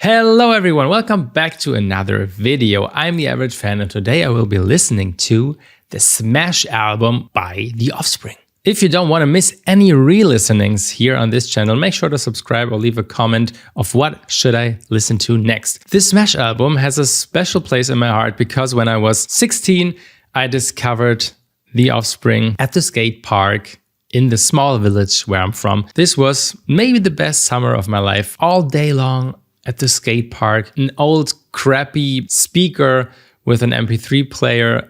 Hello everyone, welcome back to another video. I'm the Average Fan and today I will be listening to the Smash album by The Offspring. If you don't want to miss any re-listenings here on this channel, make sure to subscribe or leave a comment of what should I listen to next. This Smash album has a special place in my heart because when I was 16, I discovered The Offspring at the skate park in the small village where I'm from. This was maybe the best summer of my life. All day long at the skate park, an old crappy speaker with an MP3 player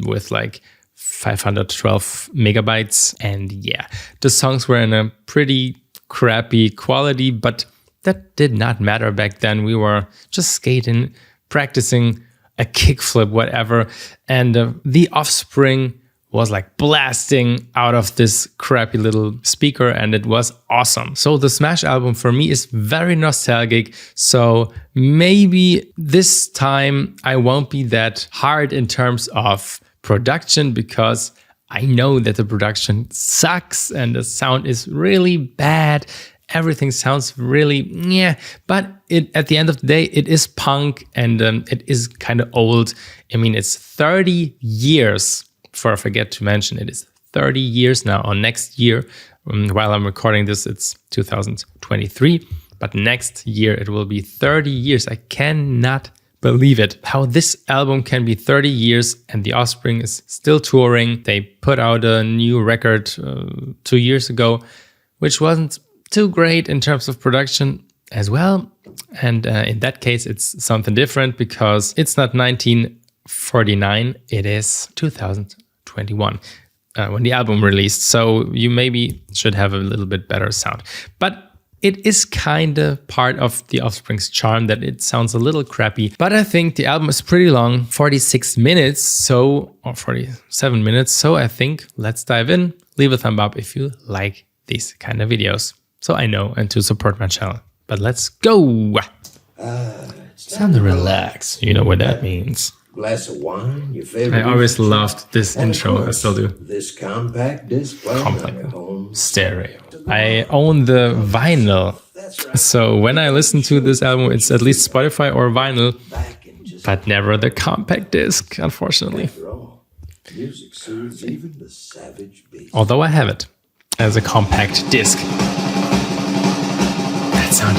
with like 512 megabytes. And yeah, the songs were in a pretty crappy quality, but that did not matter back then. We were just skating, practicing a kickflip, whatever. And The Offspring was like blasting out of this crappy little speaker and it was awesome. So the Smash album for me is very nostalgic. So maybe this time I won't be that hard in terms of production because I know that the production sucks and the sound is really bad. Everything sounds really but at the end of the day, it is punk and it is kind of old. I mean, it's 30 years. Before I forget to mention, it is 30 years now, or next year. While I'm recording this, it's 2023. But next year, it will be 30 years. I cannot believe it. How this album can be 30 years and The Offspring is still touring. They put out a new record 2 years ago, which wasn't too great in terms of production as well. And in that case, it's something different because it's not 1949, it is 2021 when the album released. So you maybe should have a little bit better sound. But it is kind of part of The Offspring's charm that it sounds a little crappy. But I think the album is pretty long, 46 minutes, or 47 minutes. So I think let's dive in. Leave a thumb up if you like these kind of videos. So I know and to support my channel. But let's go! It's time to relax. You know what that means. Glass of wine, your favorite. I always loved this intro. I still do. This compact disc, Compact stereo. I own the vinyl. So when I listen to this album, it's at least Spotify or vinyl, but never the compact disc, unfortunately. Music soothes even the savage beast. Although I have it as a compact disc. That sound.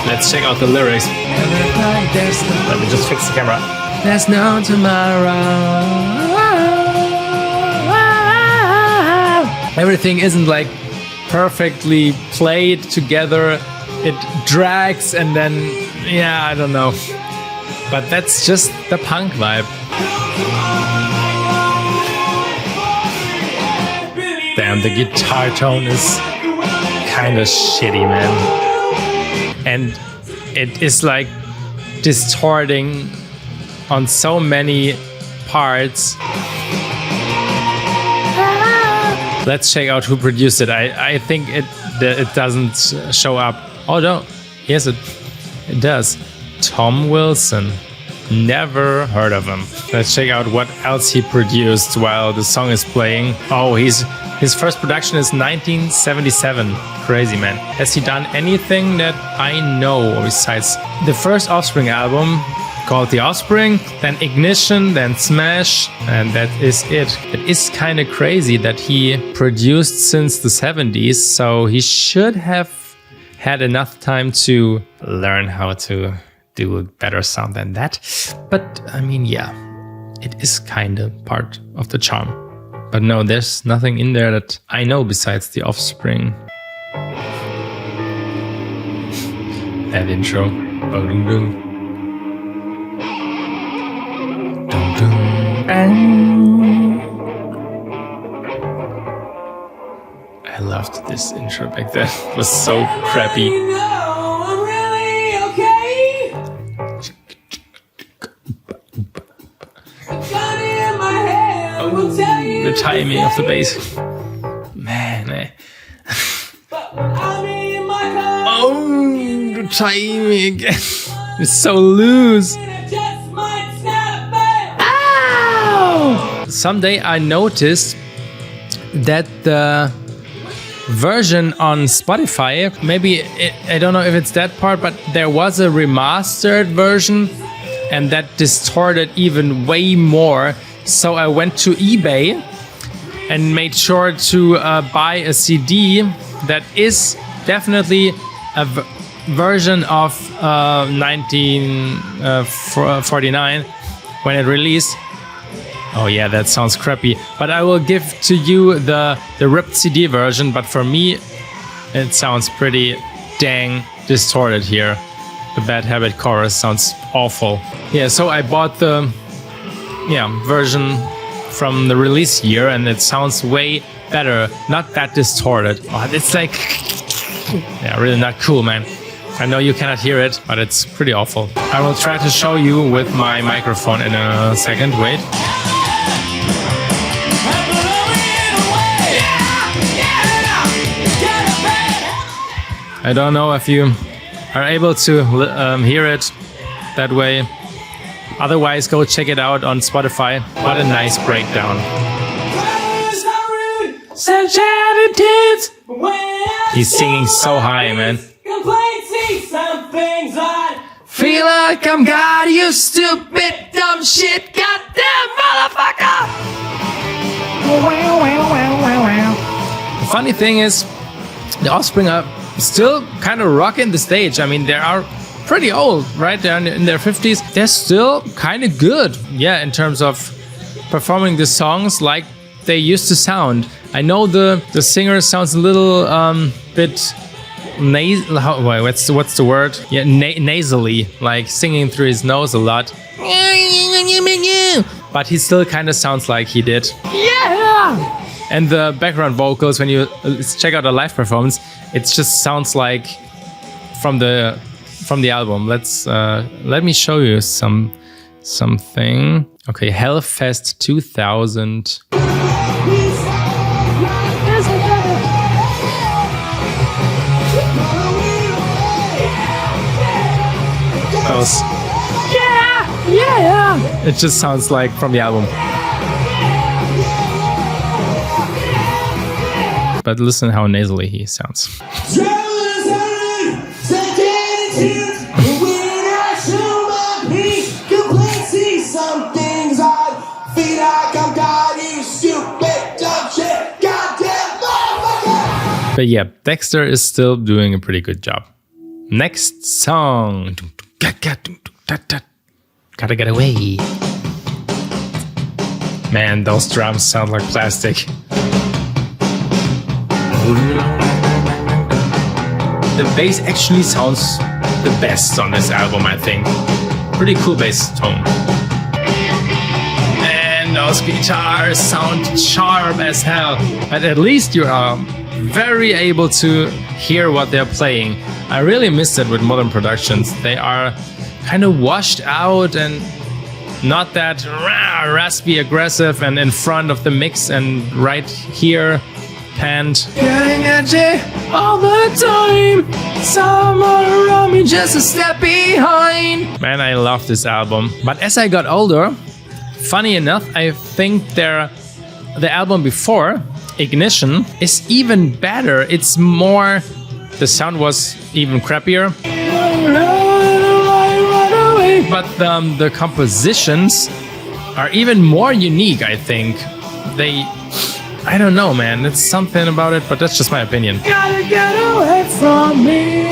Let's check out the lyrics. Let me just fix the camera. There's no tomorrow. Everything isn't like perfectly played together. It drags and then, I don't know. But that's just the punk vibe. Damn, the guitar tone is kind of shitty, man. And it is like distorting on so many parts. Let's check out who produced it. I think it doesn't show up. Oh no, yes it does. Tom Wilson. Never heard of him. Let's check out what else he produced while the song is playing. Oh, his first production is 1977. Crazy, man. Has he done anything that I know besides the first Offspring album called The Offspring, then Ignition, then Smash, and that is it. It is kind of crazy that he produced since the 70s, so he should have had enough time to learn how to do a better sound than that. But I mean, it is kind of part of the charm. But no, there's nothing in there that I know besides The Offspring. That intro. I loved this intro back then. It was so crappy. The timing of the bass. Man, Oh, the timing again. It's so loose. Ow! someday I noticed that the version on Spotify, I don't know if it's that part, but there was a remastered version and that distorted even way more. So I went to eBay and made sure to buy a CD that is definitely a version of 1949 when it released. Oh yeah, that sounds crappy. But I will give to you the ripped CD version. But for me, it sounds pretty dang distorted here. The Bad Habit chorus sounds awful. Yeah, so I bought the version from the release year, and it sounds way better. Not that distorted. Oh, it's like, yeah, really not cool, man. I know you cannot hear it, but it's pretty awful. I will try to show you with my microphone in a second. Wait. I don't know if you are able to hear it that way. Otherwise, go check it out on Spotify. What a nice breakdown. He's singing so high, man. Feel like I'm God, you stupid dumb shit, goddamn motherfucker. The funny thing is, the Offspring are still kind of rocking the stage. I mean, they are pretty old, right? They're in their 50s. They're still kind of good, yeah, in terms of performing the songs like they used to sound. I know the singer sounds a little bit what's the word? Yeah, nasally, like singing through his nose a lot. But he still kind of sounds like he did. Yeah. And the background vocals, when you check out a live performance, it just sounds like from the album. Let me show you something. Okay, Hellfest 2000. Yeah. It just sounds like from the album. But listen how nasally he sounds. But yeah, Dexter is still doing a pretty good job. Next song. Gotta get away. Man, those drums sound like plastic. The bass actually sounds the best on this album, I think. Pretty cool bass tone. And those guitars sound sharp as hell. But at least you are very able to hear what they're playing. I really miss it with modern productions. They are kind of washed out and not that raspy aggressive and in front of the mix and right here panned. Getting edgy all the time. Someone around me just a step behind. Man, I love this album. But as I got older, funny enough, I think the album before, Ignition, is even better. It's more, the sound was even crappier. But the compositions are even more unique, I think. I don't know, man. It's something about it, but that's just my opinion. Gotta get away from me.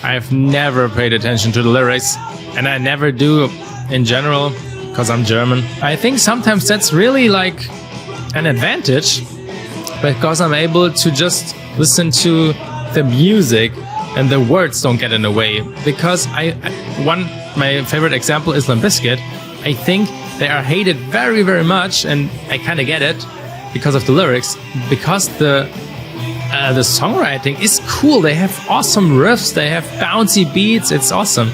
I've never paid attention to the lyrics, and I never do in general, because I'm German. I think sometimes that's really like an advantage, because I'm able to just listen to the music and the words don't get in the way. Because my favorite example is Limp Bizkit. I think they are hated very, very much, and I kind of get it because of the lyrics. Because the songwriting is cool. They have awesome riffs. They have bouncy beats. It's awesome.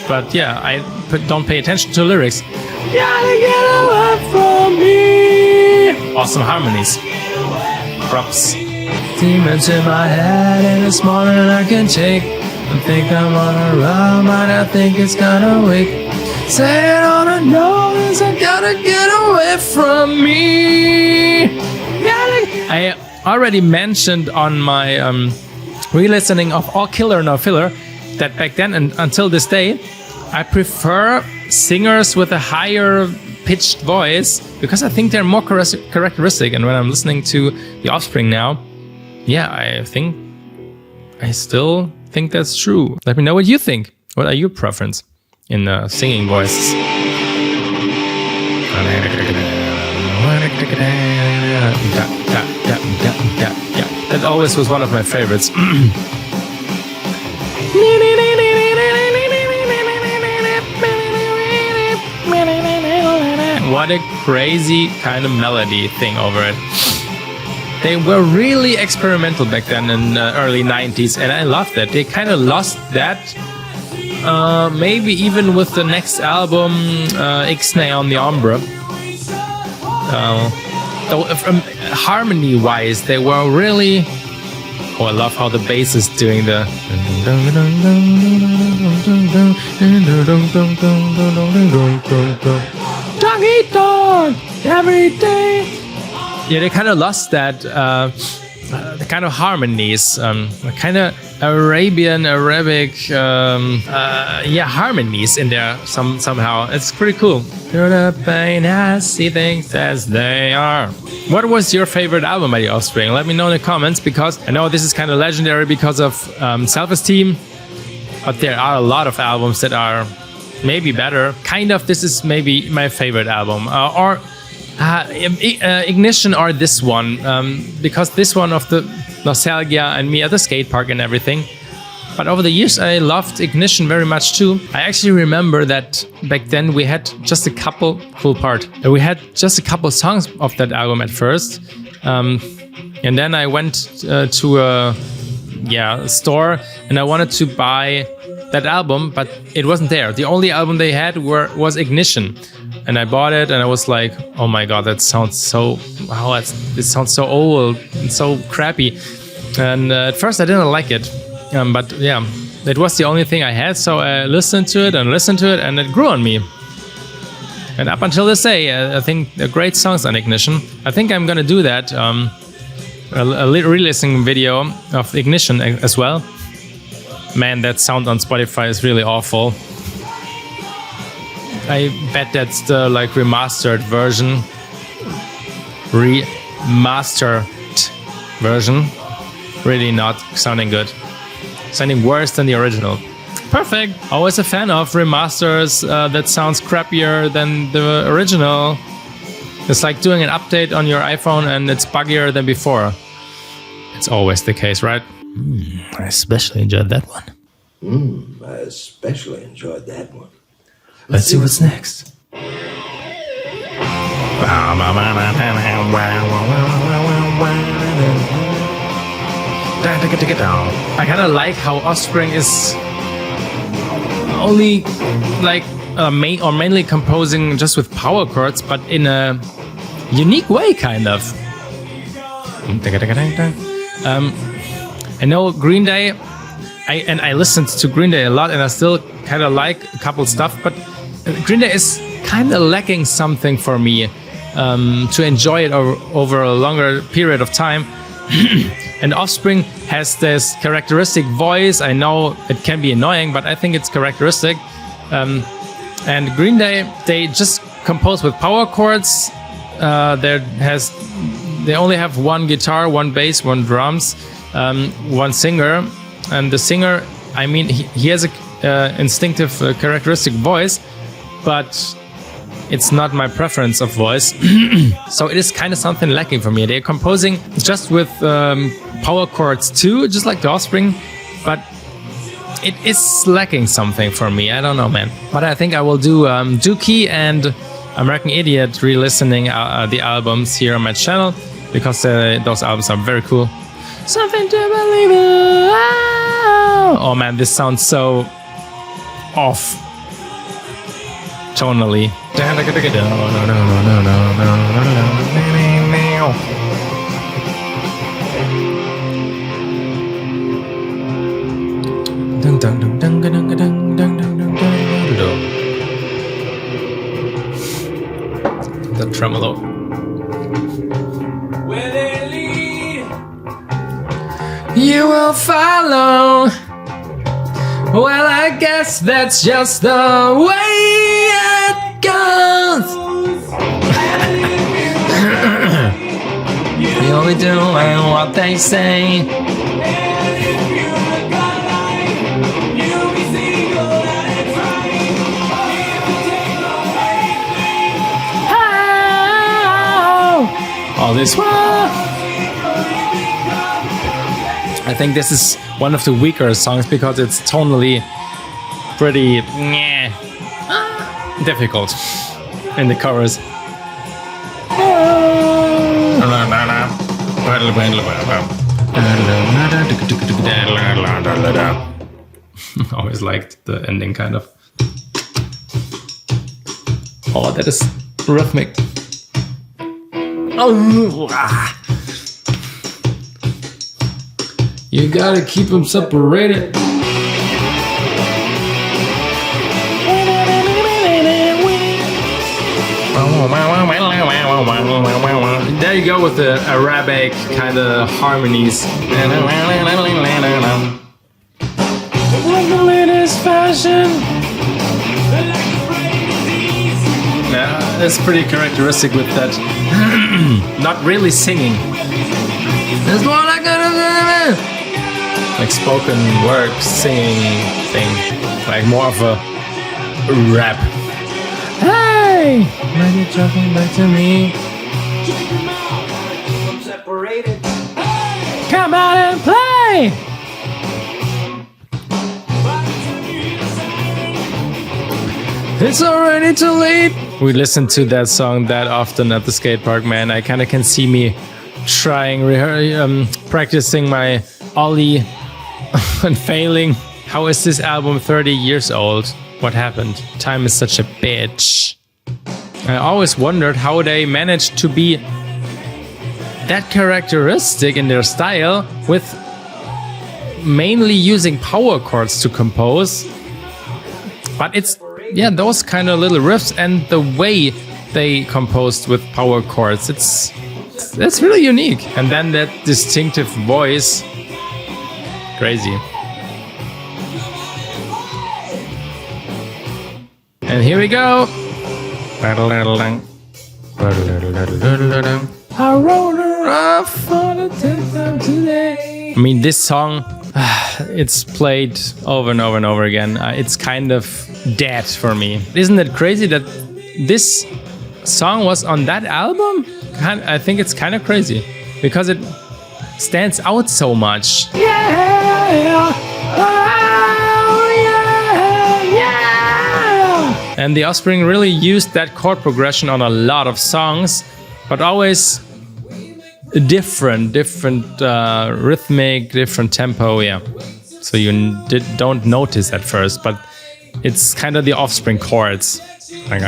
But yeah, I don't pay attention to the lyrics. Gotta get away from me. Awesome harmonies. Props. Demons in my head, and it's more than I can take. I think I'm on a run, but I think it's kinda weak. Say it on a know is I gotta get away from me. I already mentioned on my re-listening of All Killer No Filler that back then and until this day, I prefer singers with a higher pitched voice because I think they're more characteristic. And when I'm listening to The Offspring now, yeah, I still think that's true. Let me know what you think. What are your preference in singing voices? That always was one of my favorites. What a crazy kind of melody thing over it. They were really experimental back then in the early 90s, and I loved that. They kind of lost that, maybe even with the next album, Ixnay on the Ombre. Harmony-wise, they were really... Oh, I love how the bass is doing the... Dog eat dog every day. Yeah, they kind of lost that the kind of harmonies, kind of Arabic, harmonies in there somehow. It's pretty cool. Through the pain, I see things as they are. What was your favorite album by The Offspring? Let me know in the comments, because I know this is kind of legendary because of Self-Esteem, but there are a lot of albums that are maybe better. Kind of, this is maybe my favorite album, or Ignition, or this one, because this one of the nostalgia and me at the skate park and everything. But over the years, I loved Ignition very much too. I actually remember that back then we had just a couple, cool part, we had just a couple songs of that album at first. And then I went to a store and I wanted to buy that album, but it wasn't there. The only album they had was Ignition. And I bought it and I was like, oh my God, that sounds so, this sounds so old and so crappy. And at first I didn't like it. But yeah, it was the only thing I had. So I listened to it and it grew on me. And up until this day, I think the great songs on Ignition. I think I'm gonna do that, a re-listening video of Ignition as well. Man, that sound on Spotify is really awful. I bet that's the remastered version. Remastered version. Really not sounding good. Sounding worse than the original. Perfect. Always a fan of remasters that sounds crappier than the original. It's like doing an update on your iPhone and it's buggier than before. It's always the case, right? I especially enjoyed that one. I especially enjoyed that one. Let's see what's next. I kind of like how Offspring is only mainly composing just with power chords, but in a unique way, kind of. I know Green Day, I listened to Green Day a lot, and I still kind of like a couple stuff, but Green Day is kind of lacking something for me to enjoy it over a longer period of time. And Offspring has this characteristic voice. I know it can be annoying, but I think it's characteristic. And Green Day, they just compose with power chords. They only have one guitar, one bass, one drums, one singer. And the singer, I mean, he has a instinctive characteristic voice, but it's not my preference of voice. So it is kind of something lacking for me. They're composing just with power chords too, just like The Offspring, but it is lacking something for me. I don't know, man. But I think I will do Dookie and American Idiot re-listening the albums here on my channel, because those albums are very cool. Something to believe in. Oh man, this sounds so off tonally. the tremolo. Where they lead, You will follow. Well, I guess that's just the way it goes. You'll be doing what they say. and if you look alive, you'll be single and crying. If you take away All this while. I think this is one of the weaker songs because it's tonally pretty difficult in the chorus. Always liked the ending kind of. Oh, that is rhythmic. Oh, you gotta keep them separated. There you go with the Arabic kind of harmonies. The latest fashion. Yeah, that's pretty characteristic with that. Not really singing. That's what I gotta do. Like spoken word singing thing. Like more of a rap. Hey! When you're talking back to me. separated. Come out and play! It's already too late. We listen to that song that often at the skate park, man. I kind of can see me trying, practicing my ollie and failing. How is this album 30 years old? What happened? Time is such a bitch. I always wondered how they managed to be that characteristic in their style with mainly using power chords to compose. But it's, yeah, those kind of little riffs and the way they composed with power chords, that's really unique. And then that distinctive voice, crazy. And here we go. I wrote her off for the 10th time today. I mean, this song, it's played over and over and over again. It's kind of dead for me. Isn't it crazy that this song was on that album? I think it's kind of crazy because it stands out so much. Yeah, oh, yeah, yeah. And the Offspring really used that chord progression on a lot of songs, but always different rhythmic, different tempo, yeah. So you don't notice at first, but it's kind of the Offspring chords. Right,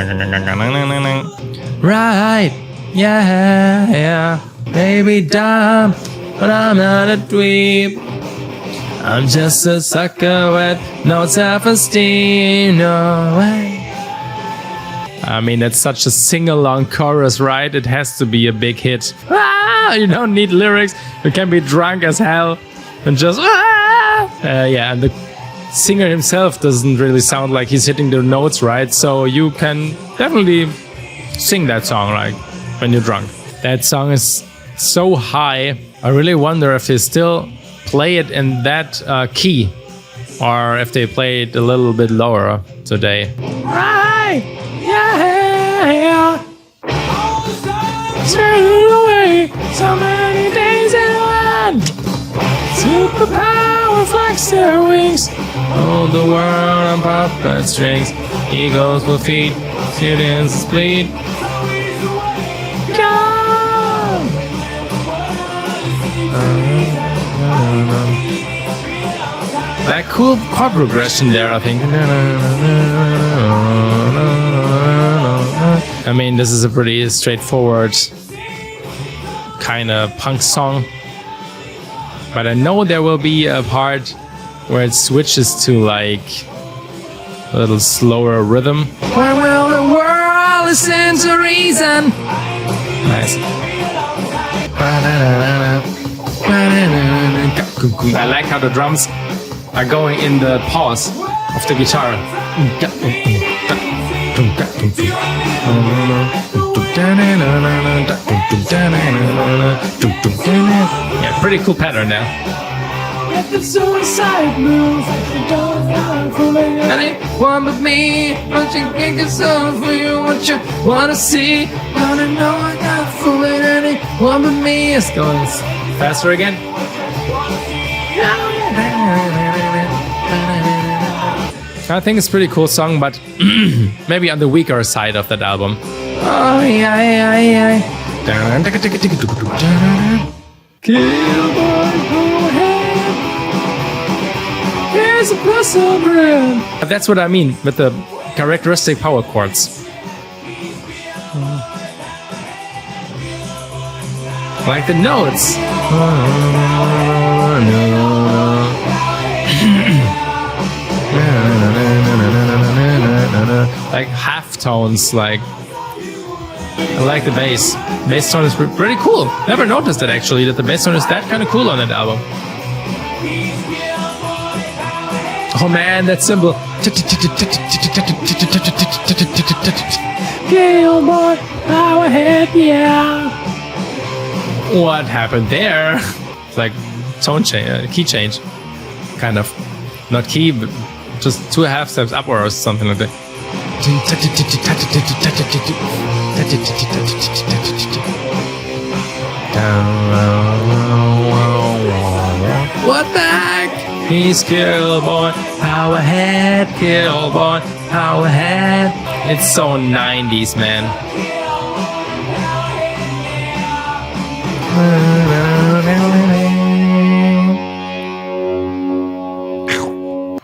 yeah, maybe dumb, but I'm not a dweeb. I'm just a sucker with no self-esteem, no way. I mean, it's such a sing-along chorus, right? It has to be a big hit. You don't need lyrics. You can be drunk as hell and just yeah, and the singer himself doesn't really sound like he's hitting the notes right, so you can definitely sing that song like when you're drunk. That song is so high. I really wonder if they still play it in that key or if they play it a little bit lower today. Right, yeah. Turn away so many days in one. Superpower flex their wings. Hold the world on puppet strings. Eagles will feed, students bleed. Come! That cool chord progression there, I think. I mean, this is a pretty straightforward kind of punk song. But I know there will be a part where it switches to like a little slower rhythm. When will the world listen to reason. Nice. I like how the drums are going in the pause of the guitar. Yeah, pretty cool pattern there. Let the suicide move. Anyone but me, don't you think it's all for you? What you wanna see? Wanna know I got fooling anyone but me. It's going faster again. I think it's a pretty cool song, but maybe on the weaker side of that album. Oh yeah, yeah, yeah. Here's a perseverance. That's what I mean with the characteristic power chords. Like the notes. Like half tones, like I like the bass. Bass tone is pretty cool. Never noticed that actually, that the bass tone is that kind of cool on that album. Oh man, that cymbal. Gilmore, our head, yeah. What happened there? It's like tone change, key change, kind of. Not key, but just 2.5 steps up or something like that. What the heck? He's Killboy, power head, Killboy, power head. It's so 90s, man.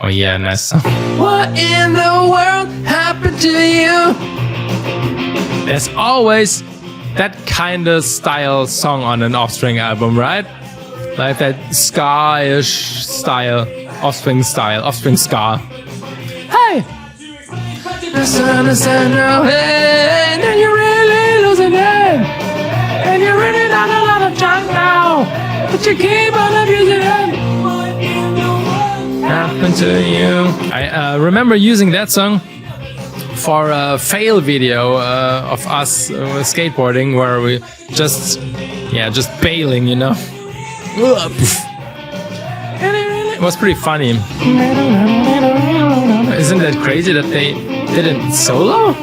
Oh yeah, nice. What in the world happened to you? There's always that kind of style song on an Offspring album, right? Like that ska-ish style, Offspring ska. Hey! The sun is in your head, and you're really losing it. And you're really not a lot of junk now, but you keep on abusing it. Happened to you. I remember using that song for a fail video of us skateboarding, where we just bailing, you know. And it was pretty funny. Isn't that crazy that they didn't solo?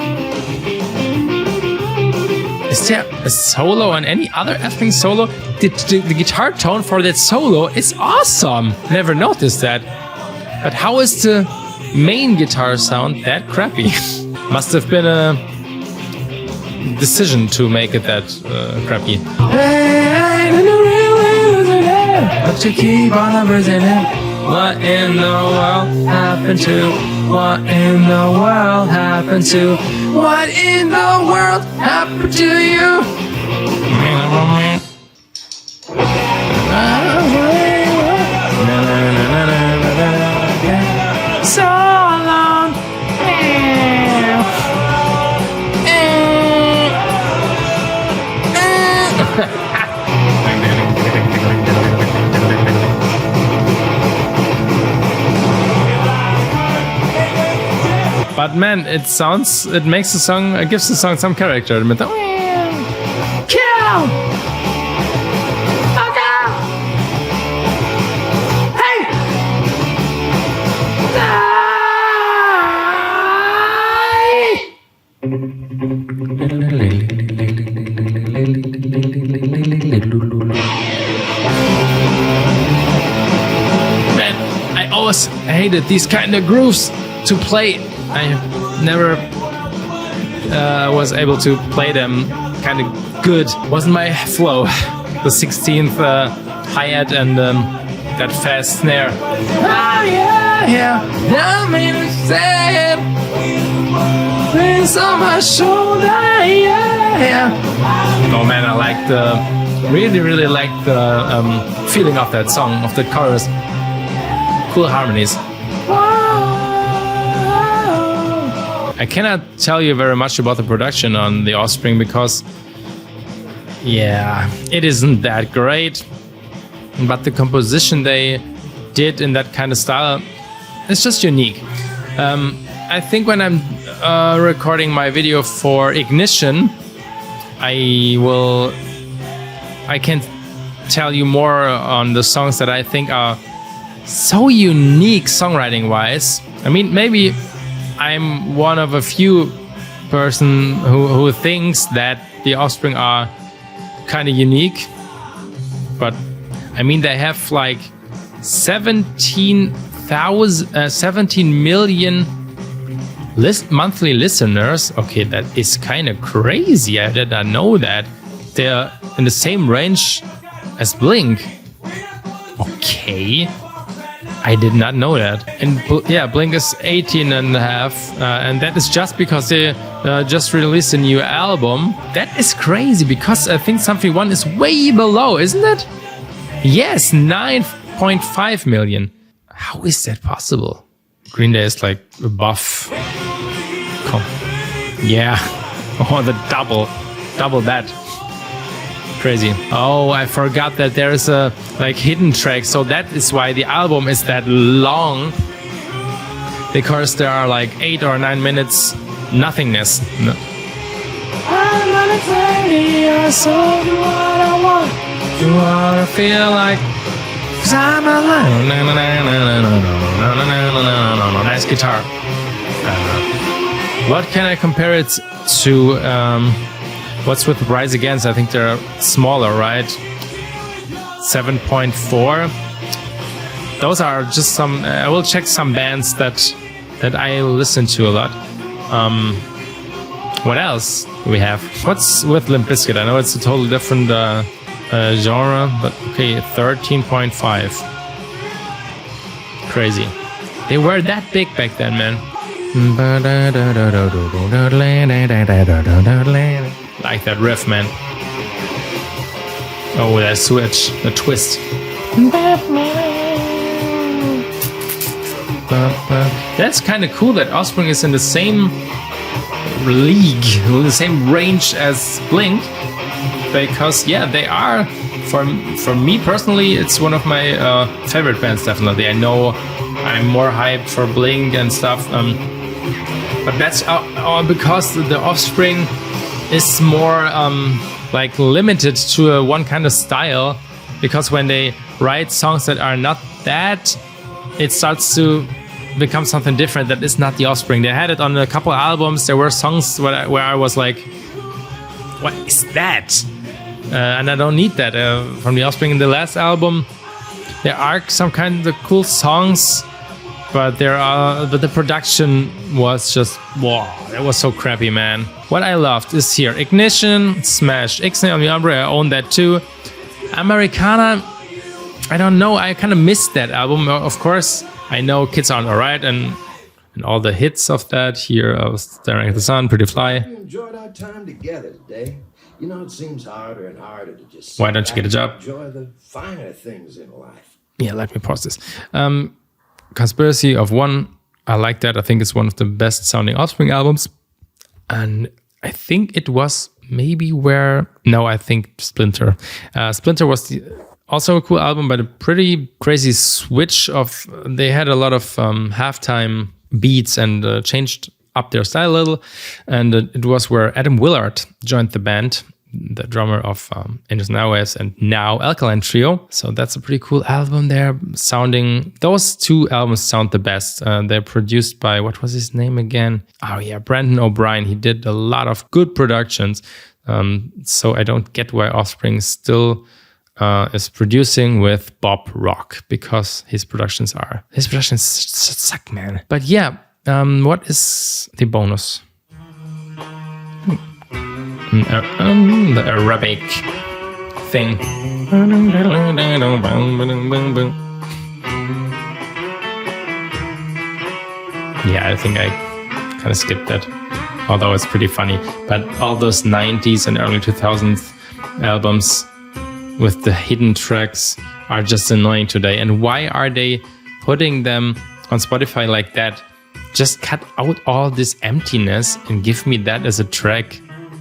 Is there a solo on any other effing solo? The guitar tone for that solo is awesome. Never noticed that. But how is the main guitar sound that crappy? Must have been a decision to make it that crappy. But you keep on abusing it. What in the world happened to? What in the world happened to? What in the world happened to you? So long. But man, it makes the song, it gives the song some character. Kill! Okay! Hey! Man, I always hated these kind of grooves to play. I never was able to play them kind of good. Wasn't my flow. The 16th hi-hat and that fast snare. Ah, yeah, yeah. That made me sad. It's on my shoulder, yeah, yeah. Oh man, I like really like the feeling of that song, of the chorus. Cool harmonies. I cannot tell you very much about the production on The Offspring because, yeah, it isn't that great. But the composition they did in that kind of style, it's just unique. I think when I'm recording my video for Ignition, I can tell you more on the songs that I think are so unique songwriting wise. I mean, maybe I'm one of a few person who thinks that The Offspring are kind of unique, but I mean, they have like 17 million monthly listeners. Okay, that is kind of crazy. I did not know that. They're in the same range as Blink. Okay, I did not know that. And yeah, Blink is 18 and a half, and that is just because they just released a new album. That is crazy because I think Sum 41 is way below, isn't it? Yes, 9.5 million. How is that possible? Green Day is like above. Yeah. Oh, the double that. Crazy. Oh, I forgot that there is a like hidden track. So that is why the album is that long. Because there are like 8 or 9 minutes nothingness. No. I'm gonna play I saw you what I want. You wanna feel like, 'cause I'm alone. Nice guitar. What can I compare it to? What's with Rise Against? I think they're smaller, right? 7.4. Those are just some. I will check some bands that I listen to a lot. What else do we have? What's with Limp Bizkit? I know it's a totally different genre, but okay, 13.5. Crazy. They were that big back then, man. Like that riff, man. Oh, that switch, the twist. That's kind of cool that Offspring is in the same league, the same range as Blink. Because yeah, they are, for me personally, it's one of my favorite bands, definitely. I know I'm more hyped for Blink and stuff, but that's because the Offspring is more like limited to one kind of style, because when they write songs that are not that, it starts to become something different that is not the Offspring. They had it on a couple albums. There were songs where I was like, what is that? And I don't need that from the Offspring. In the last album, there are some kind of cool songs, but the production was just, wow, it was so crappy, man. What I loved is here, Ignition, Smash, Ixnay on the Umbre, I own that too. Americana, I don't know, I kind of missed that album. Of course, I know Kids Aren't Alright and all the hits of that. Here, I was staring at the sun, Pretty Fly. We enjoyed our time together today. You know, it seems harder and harder to just Why don't you get a job? Enjoy the finer things in life. Yeah, let me pause this. Conspiracy of One, I like that. I think it's one of the best sounding Offspring albums. And I think it was maybe I think Splinter. Splinter was also a cool album, but a pretty crazy switch of, they had a lot of halftime beats and changed up their style a little. And it was where Adam Willard joined the band, the drummer of Angels and Airwaves and now Alkaline Trio. So that's a pretty cool album there. Those two albums sound the best. They're produced by, what was his name again? Oh yeah, Brandon O'Brien. He did a lot of good productions. So I don't get why Offspring still is producing with Bob Rock, because his productions suck, man. But yeah, what is the bonus? The Arabic thing. Yeah, I think I kind of skipped that, although it's pretty funny. But all those 90s and early 2000s albums with the hidden tracks are just annoying today. And why are they putting them on Spotify like that? just cut out all this emptiness and give me that as a track.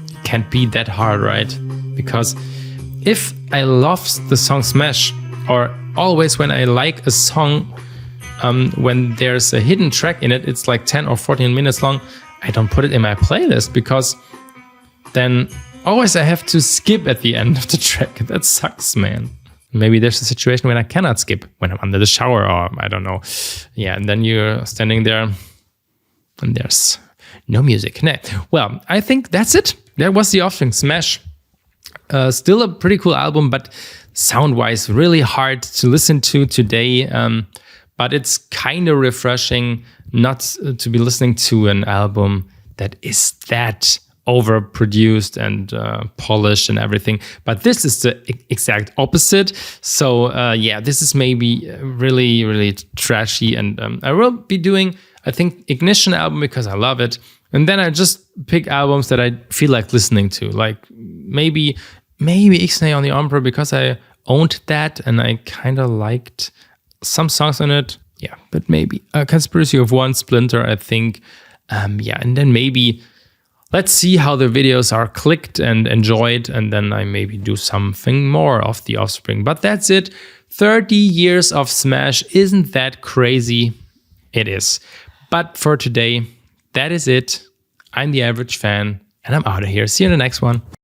It can't be that hard, right? Because if I love the song Smash, or always when I like a song, when there's a hidden track in it, it's like 10 or 14 minutes long, I don't put it in my playlist, because then always I have to skip at the end of the track. That sucks, man. Maybe there's a situation when I cannot skip, when I'm under the shower, or I don't know. Yeah, and then you're standing there and there's no music. Nah. Well, I think that's it. That was the Offspring Smash. Still a pretty cool album, but sound-wise really hard to listen to today. But it's kind of refreshing not to be listening to an album that is that overproduced and polished and everything. But this is the exact opposite. So yeah, this is maybe really, really trashy. And I will be doing, I think, Ignition album because I love it. And then I just pick albums that I feel like listening to, like maybe Ixnay on the Emperor, because I owned that and I kind of liked some songs on it. Yeah, but maybe Conspiracy of One, Splinter, I think. Yeah, and then maybe let's see how the videos are clicked and enjoyed, and then I maybe do something more of The Offspring. But that's it. 30 years of Smash. Isn't that crazy? It is. But for today, that is it. I'm the Average Fan, and I'm out of here. See you in the next one.